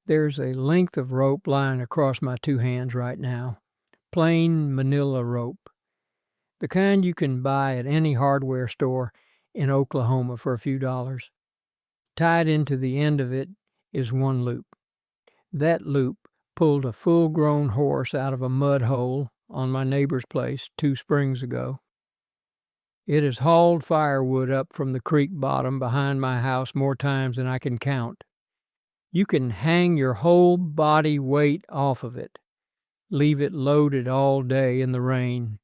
There's a length of rope lying across my two hands right now. Plain manila rope. The kind you can buy at any hardware store in Oklahoma for a few dollars. Tied into the end of it is one loop. That loop pulled a full-grown horse out of a mud hole on my neighbor's place 2 springs ago. It has hauled firewood up from the creek bottom behind my house more times than I can count. You can hang your whole body weight off of it, leave it loaded all day in the rain,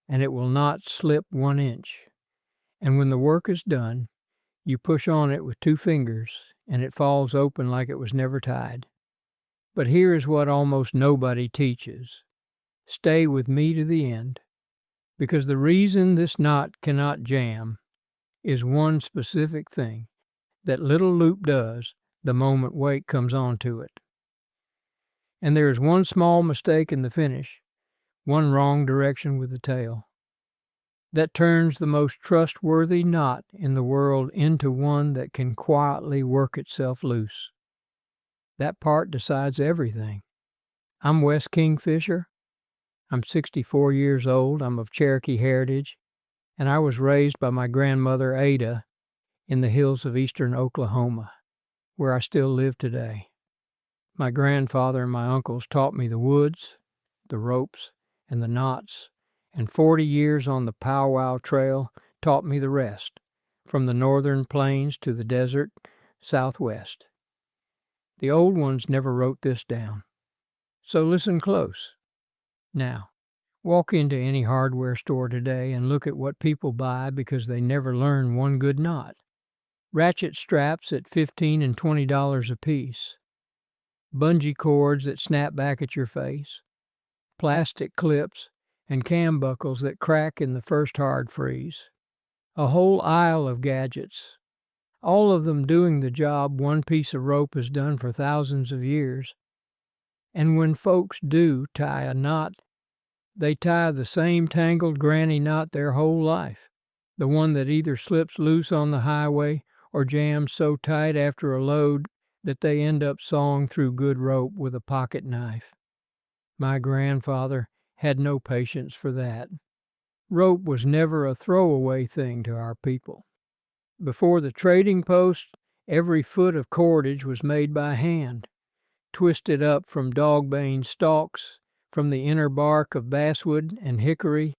and it will not slip 1 inch. And when the work is done, you push on it with 2 fingers, and it falls open like it was never tied. But here is what almost nobody teaches. Stay with me to the end, because the reason this knot cannot jam is one specific thing that little loop does the moment weight comes onto it. And there is one small mistake in the finish, one wrong direction with the tail, that turns the most trustworthy knot in the world into one that can quietly work itself loose. That part decides everything. I'm Wes Kingfisher. I'm 64 years old. I'm of Cherokee heritage, and I was raised by my grandmother Ada in the hills of eastern Oklahoma, where I still live today. My grandfather and my uncles taught me the woods, the ropes, and the knots, and 40 years on the powwow trail taught me the rest, from the northern plains to the desert southwest. The old ones never wrote this down, so listen close. Now, walk into any hardware store today and look at what people buy because they never learn one good knot. Ratchet straps at $15 and $20 a piece. Bungee cords that snap back at your face. Plastic clips and cam buckles that crack in the first hard freeze. A whole aisle of gadgets. All of them doing the job one piece of rope has done for thousands of years. And when folks do tie a knot, they tie the same tangled granny knot their whole life, the one that either slips loose on the highway or jams so tight after a load that they end up sawing through good rope with a pocket knife. My grandfather had no patience for that. Rope was never a throwaway thing to our people. Before the trading post, every foot of cordage was made by hand, twisted up from dogbane stalks, from the inner bark of basswood and hickory,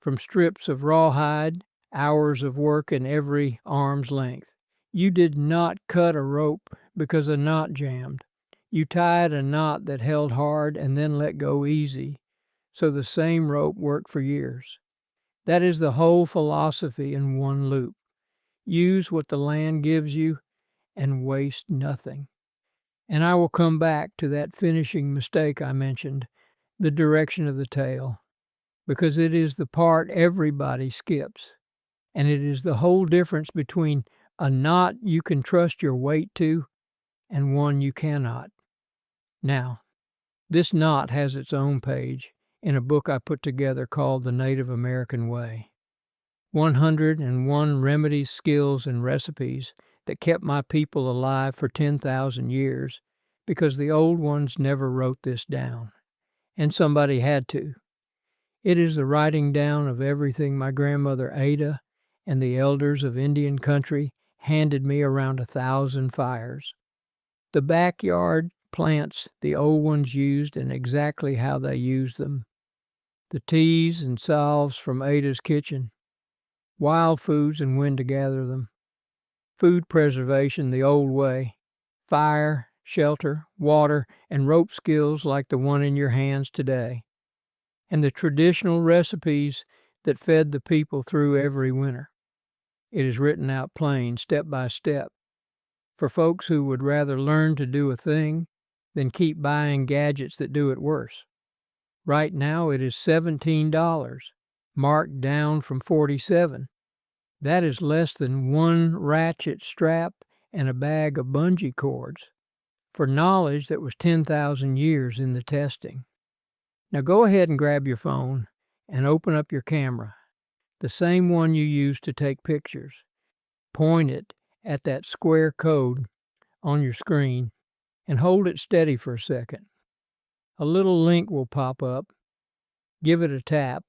from strips of rawhide, hours of work in every arm's length. You did not cut a rope because a knot jammed. You tied a knot that held hard and then let go easy, so the same rope worked for years. That is the whole philosophy in one loop. Use what the land gives you and waste nothing. And I will come back to that finishing mistake I mentioned, the direction of the tail, because it is the part everybody skips, and it is the whole difference between a knot you can trust your weight to and one you cannot. Now, this knot has its own page in a book I put together called The Native American Way. 101 remedies, skills, and recipes that kept my people alive for 10,000 years because the old ones never wrote this down, and somebody had to. It is the writing down of everything my grandmother Ada and the elders of Indian country handed me around 1,000 fires. The backyard plants the old ones used and exactly how they used them. The teas and salves from Ada's kitchen. Wild foods and when to gather them. Food preservation the old way. Fire, shelter, water, and rope skills like the one in your hands today. And the traditional recipes that fed the people through every winter. It is written out plain, step by step, for folks who would rather learn to do a thing than keep buying gadgets that do it worse. Right now it is $17, marked down from $47. That is less than one ratchet strap and a bag of bungee cords for knowledge that was 10,000 years in the testing. Now go ahead and grab your phone and open up your camera, the same one you use to take pictures. Point it at that square code on your screen and hold it steady for a second. A little link will pop up. Give it a tap,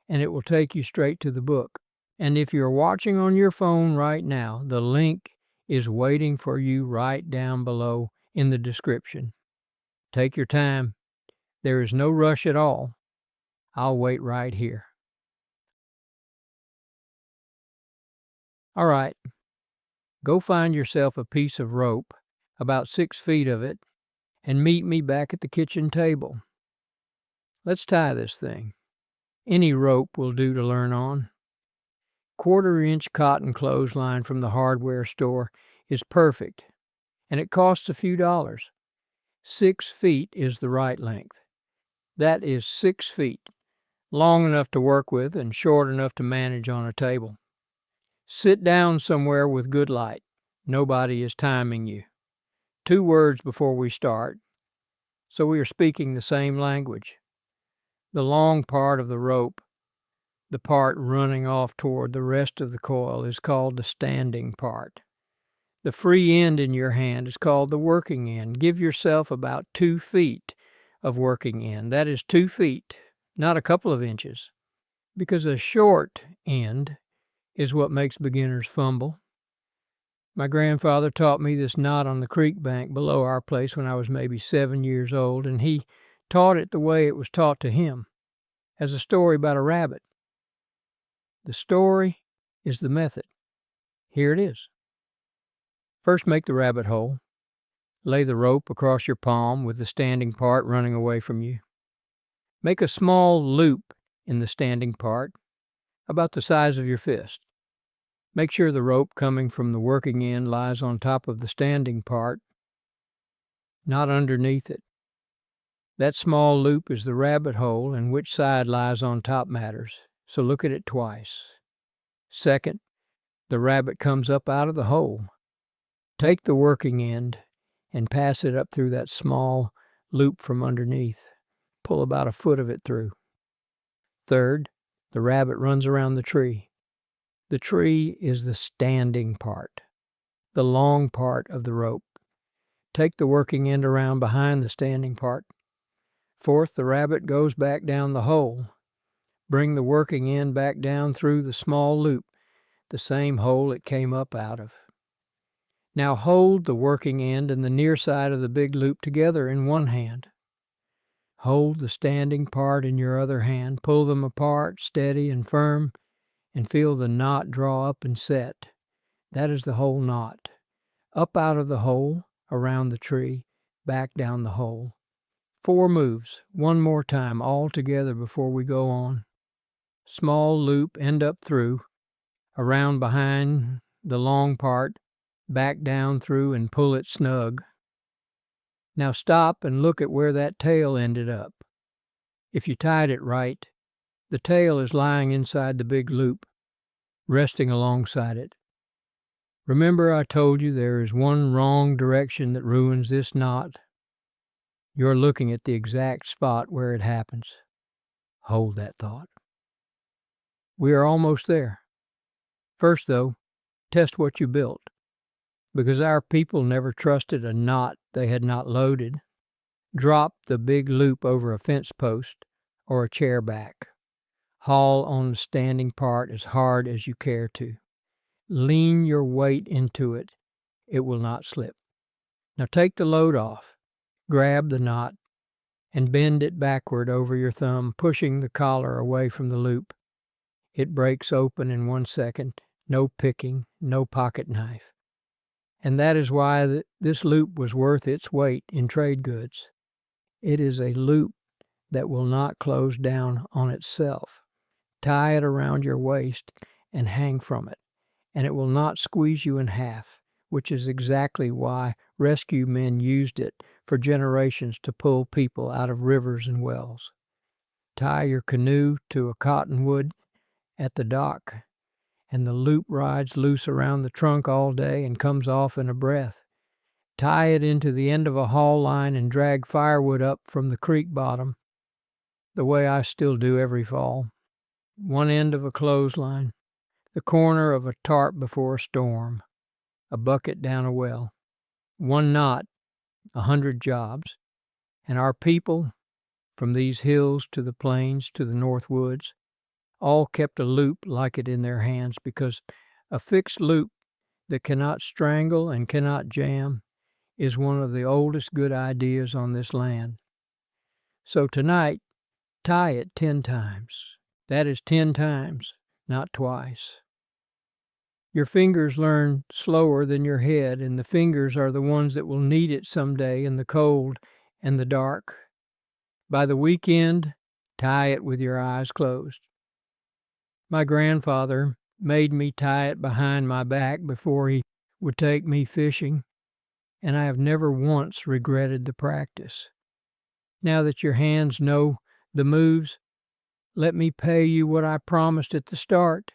and it will take you straight to the book. And if you're watching on your phone right now, the link is waiting for you right down below in the description. Take your time. There is no rush at all. I'll wait right here. All right, go find yourself a piece of rope, about 6 feet of it, and meet me back at the kitchen table. Let's tie this thing. Any rope will do to learn on. 1/4-inch cotton clothesline from the hardware store is perfect, and it costs a few dollars. 6 feet is the right length. That is 6 feet, long enough to work with and short enough to manage on a table. Sit down somewhere with good light. Nobody is timing you. 2 words before we start, so we are speaking the same language. The long part of the rope, the part running off toward the rest of the coil, is called the standing part. The free end in your hand is called the working end. Give yourself about 2 feet of working end. That is 2 feet, not a couple of inches, because a short end is what makes beginners fumble. My grandfather taught me this knot on the creek bank below our place when I was maybe 7 years old, and he taught it the way it was taught to him, as a story about a rabbit. The story is the method. Here it is. First, make the rabbit hole. Lay the rope across your palm with the standing part running away from you. Make a small loop in the standing part, about the size of your fist. Make sure the rope coming from the working end lies on top of the standing part, not underneath it. That small loop is the rabbit hole, and which side lies on top matters, so look at it twice. Second, the rabbit comes up out of the hole. Take the working end and pass it up through that small loop from underneath. Pull about a foot of it through. Third, the rabbit runs around the tree. The tree is the standing part, the long part of the rope. Take the working end around behind the standing part. Fourth, the rabbit goes back down the hole. Bring the working end back down through the small loop, the same hole it came up out of. Now hold the working end and the near side of the big loop together in one hand. Hold the standing part in your other hand. Pull them apart, steady and firm, and feel the knot draw up and set. That is the whole knot. Up out of the hole, around the tree, back down the hole. 4 moves, one more time, all together before we go on. Small loop, end up through, around behind the long part, back down through and pull it snug. Now stop and look at where that tail ended up. If you tied it right, the tail is lying inside the big loop, resting alongside it. Remember I told you there is one wrong direction that ruins this knot? You're looking at the exact spot where it happens. Hold that thought. We are almost there. First, though, test what you built, because our people never trusted a knot they had not loaded. Drop the big loop over a fence post or a chair back. Haul on the standing part as hard as you care to. Lean your weight into it. It will not slip. Now take the load off. Grab the knot and bend it backward over your thumb, pushing the collar away from the loop. It breaks open in 1 second. No picking, no pocket knife. And that is why this loop was worth its weight in trade goods. It is a loop that will not close down on itself. Tie it around your waist and hang from it, and it will not squeeze you in half, which is exactly why rescue men used it for generations to pull people out of rivers and wells. Tie your canoe to a cottonwood at the dock, and the loop rides loose around the trunk all day and comes off in a breath. Tie it into the end of a haul line and drag firewood up from the creek bottom, the way I still do every fall. One end of a clothesline, the corner of a tarp before a storm, a bucket down a well. One knot 100 jobs, and our people, from these hills to the plains to the north woods, all kept a loop like it in their hands, because a fixed loop that cannot strangle and cannot jam is one of the oldest good ideas on this land. So tonight, tie it 10 times. That is 10 times, not twice. Your fingers learn slower than your head, and the fingers are the ones that will need it someday in the cold and the dark. By the weekend, tie it with your eyes closed. My grandfather made me tie it behind my back before he would take me fishing, and I have never once regretted the practice. Now that your hands know the moves, let me pay you what I promised at the start,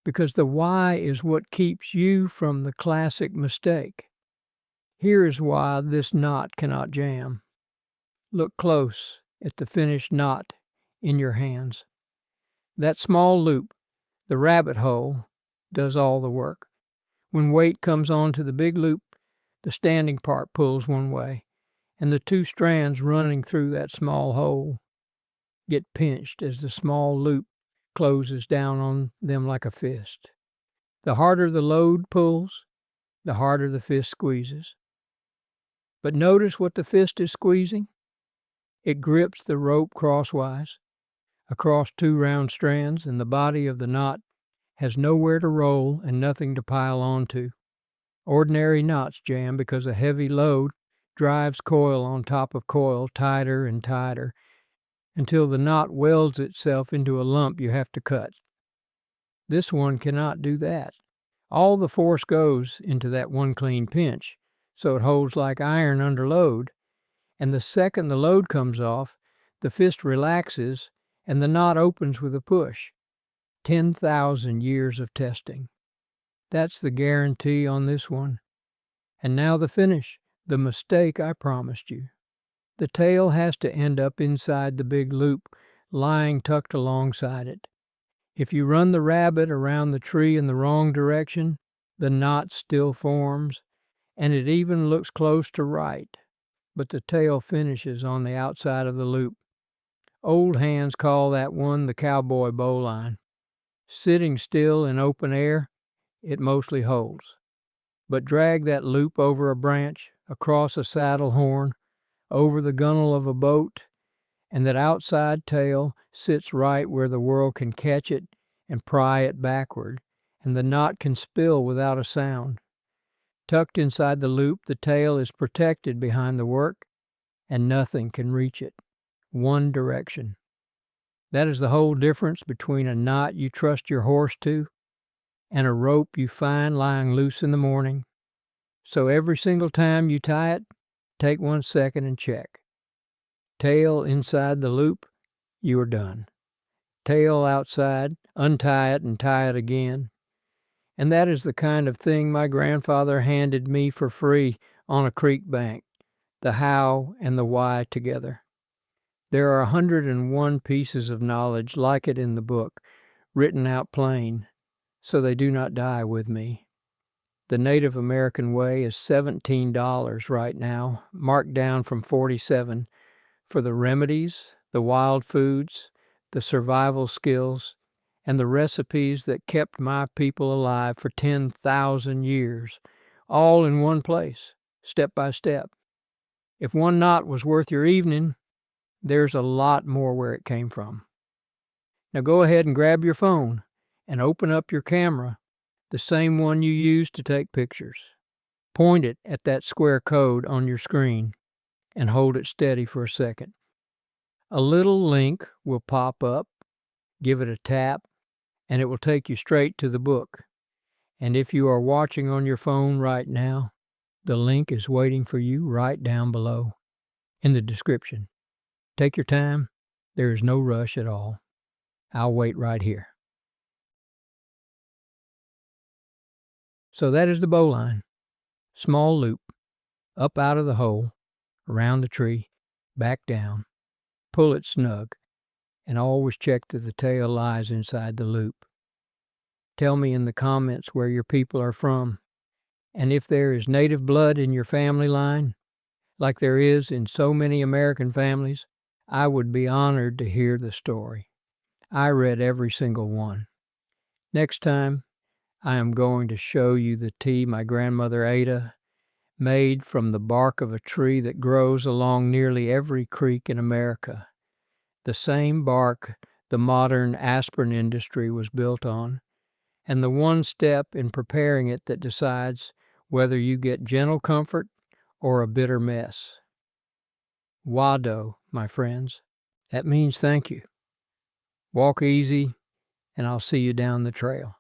because the why is what keeps you from the classic mistake. Here is why this knot cannot jam. Look close at the finished knot in your hands. That small loop, the rabbit hole, does all the work. When weight comes onto the big loop, the standing part pulls one way, and the two strands running through that small hole get pinched as the small loop closes down on them like a fist. The harder the load pulls, the harder the fist squeezes. But notice what the fist is squeezing. It grips the rope crosswise across two round strands, and the body of the knot has nowhere to roll and nothing to pile onto. Ordinary knots jam because a heavy load drives coil on top of coil tighter and tighter until the knot welds itself into a lump you have to cut. This one cannot do that. All the force goes into that one clean pinch, so it holds like iron under load, and the second the load comes off, the fist relaxes and the knot opens with a push. 10,000 years of testing. That's the guarantee on this one. And now the finish, the mistake I promised you. The tail has to end up inside the big loop, lying tucked alongside it. If you run the rabbit around the tree in the wrong direction, the knot still forms, and it even looks close to right, but the tail finishes on the outside of the loop. Old hands call that one the cowboy bowline. Sitting still in open air, it mostly holds. But drag that loop over a branch, across a saddle horn, over the gunwale of a boat, and that outside tail sits right where the world can catch it and pry it backward, and the knot can spill without a sound. Tucked inside the loop, the tail is protected behind the work, and nothing can reach it. One direction. That is the whole difference between a knot you trust your horse to and a rope you find lying loose in the morning. So every single time you tie it, take 1 second and check. Tail inside the loop, you are done. Tail outside, untie it and tie it again. And that is the kind of thing my grandfather handed me for free on a creek bank, the how and the why together. There are 101 pieces of knowledge like it in the book, written out plain, so they do not die with me. The Native American way is $17 right now, marked down from $47, for the remedies, the wild foods, the survival skills, and the recipes that kept my people alive for 10,000 years, all in one place, step by step. If one knot was worth your evening, there's a lot more where it came from. Now go ahead and grab your phone and open up your camera, the same one you use to take pictures. Point it at that square code on your screen and hold it steady for a second. A little link will pop up. Give it a tap, and it will take you straight to the book. And if you are watching on your phone right now, the link is waiting for you right down below in the description. Take your time. There is no rush at all. I'll wait right here. So that is the bowline. Small loop, up out of the hole, around the tree, back down. Pull it snug, and always check that the tail lies inside the loop. Tell me in the comments where your people are from, and if there is native blood in your family line, like there is in so many American families, I would be honored to hear the story. I read every single one. Next time, I am going to show you the tea my grandmother Ada made from the bark of a tree that grows along nearly every creek in America. The same bark the modern aspirin industry was built on, and the one step in preparing it that decides whether you get gentle comfort or a bitter mess. Wado, my friends. That means thank you. Walk easy, and I'll see you down the trail.